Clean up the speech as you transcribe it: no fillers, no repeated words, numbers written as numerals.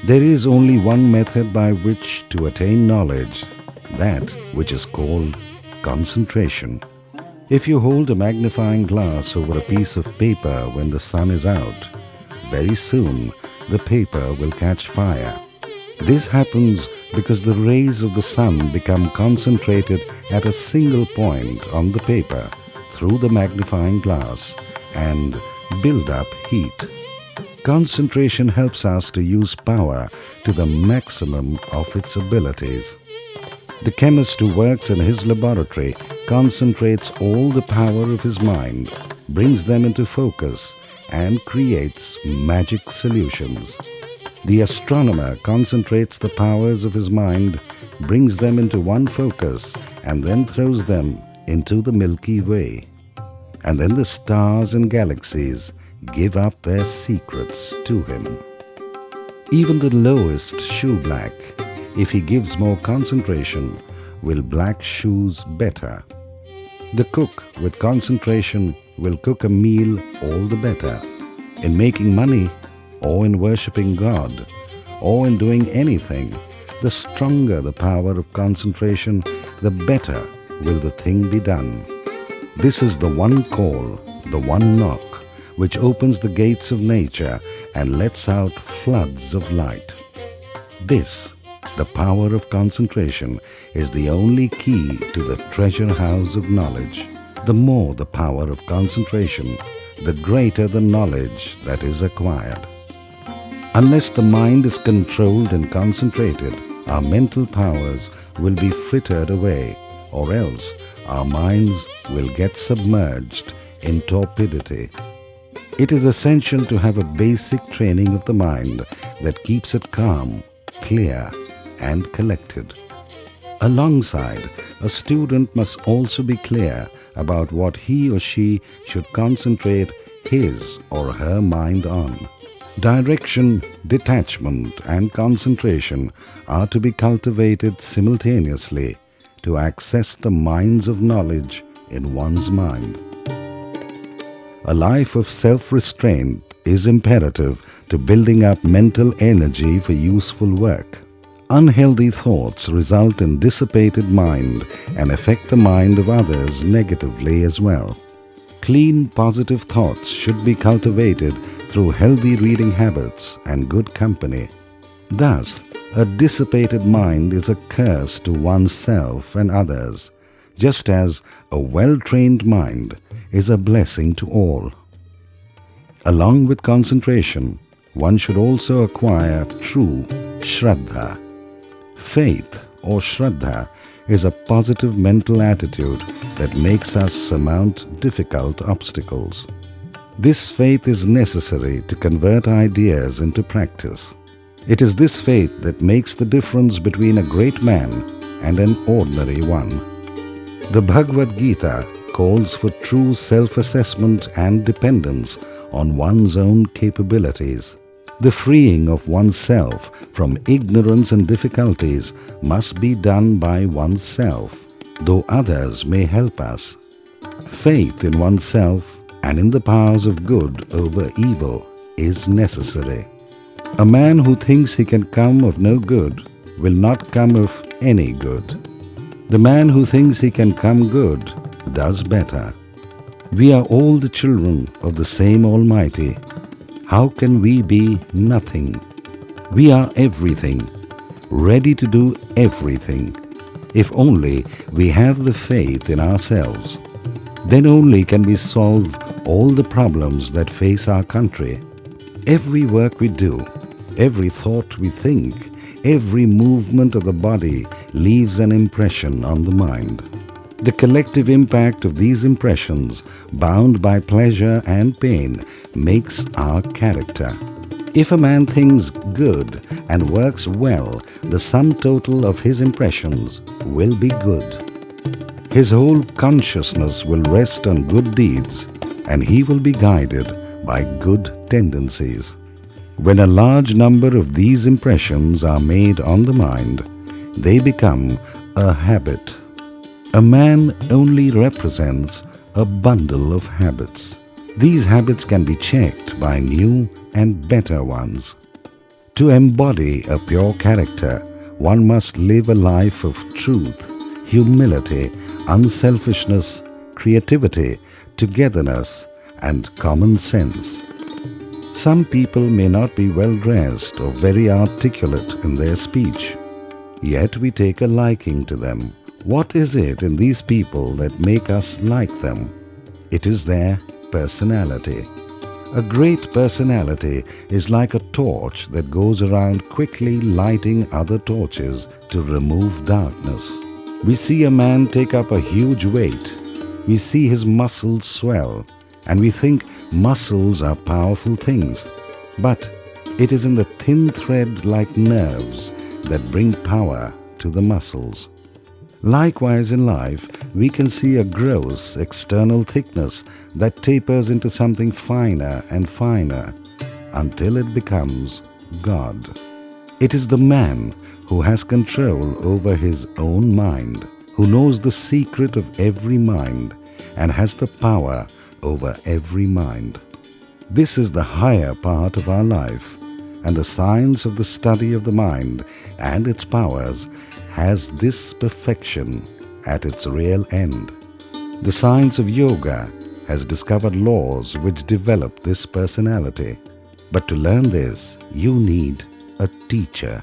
There is only one method by which to attain knowledge, that which is called concentration. If you hold a magnifying glass over a piece of paper when the sun is out, very soon the paper will catch fire. This happens because the rays of the sun become concentrated at a single point on the paper through the magnifying glass and build up heat. Concentration helps us to use power to the maximum of its abilities. The chemist who works in his laboratory concentrates all the power of his mind, brings them into focus, and creates magic solutions. The astronomer concentrates the powers of his mind, brings them into one focus, and then throws them into the Milky Way. And then the stars and galaxies give up their secrets to him. Even the lowest shoeblack, if he gives more concentration, will black shoes better. The cook with concentration will cook a meal all the better. In making money, or in worshipping God, or in doing anything, the stronger the power of concentration, the better will the thing be done. This is the one call, the one knock, which opens the gates of nature and lets out floods of light. This, the power of concentration, is the only key to the treasure house of knowledge. The more the power of concentration, the greater the knowledge that is acquired. Unless the mind is controlled and concentrated, our mental powers will be frittered away, or else our minds will get submerged in torpidity. It is essential to have a basic training of the mind that keeps it calm, clear, and collected. Alongside, a student must also be clear about what he or she should concentrate his or her mind on. Direction, detachment, and concentration are to be cultivated simultaneously to access the mines of knowledge in one's mind. A life of self-restraint is imperative to building up mental energy for useful work. Unhealthy thoughts result in dissipated mind and affect the mind of others negatively as well. Clean, positive thoughts should be cultivated through healthy reading habits and good company. Thus, a dissipated mind is a curse to oneself and others, just as a well-trained mind is a blessing to all. Along with concentration, one should also acquire true Shraddha. Faith or Shraddha is a positive mental attitude that makes us surmount difficult obstacles. This faith is necessary to convert ideas into practice. It is this faith that makes the difference between a great man and an ordinary one. The Bhagavad GITA calls for true self-assessment and dependence on one's own capabilities. The freeing of oneself from ignorance and difficulties must be done by oneself, though others may help us. Faith in oneself and in the powers of good over evil is necessary. A man who thinks he can come of no good will not come of any good. The man who thinks he can come good does better. We are all the children of the same Almighty. How can we be nothing? We are everything, ready to do everything. If only we have the faith in ourselves, then only can we solve all the problems that face our country. Every work we do, every thought we think, every movement of the body leaves an impression on the mind. The collective impact of these impressions, bound by pleasure and pain, makes our character. If a man thinks good and works well, the sum total of his impressions will be good. His whole consciousness will rest on good deeds, and he will be guided by good tendencies. When a large number of these impressions are made on the mind, they become a habit. A man only represents a bundle of habits. These habits can be checked by new and better ones. To embody a pure character, one must live a life of truth, humility, unselfishness, creativity, togetherness, and common sense. Some people may not be well dressed or very articulate in their speech, yet we take a liking to them. What is it in these people that make us like them? It is their personality. A great personality is like a torch that goes around quickly lighting other torches to remove darkness. We see a man take up a huge weight. We see his muscles swell, and we think muscles are powerful things. But it is in the thin thread like nerves that bring power to the muscles. Likewise in life, we can see a gross external thickness that tapers into something finer and finer until it becomes God. It is the man who has control over his own mind, who knows the secret of every mind and has the power over every mind. This is the higher part of our life, and the science of the study of the mind and its powers has this perfection at its real end. The science of yoga has discovered laws which develop this personality. But to learn this, you need a teacher.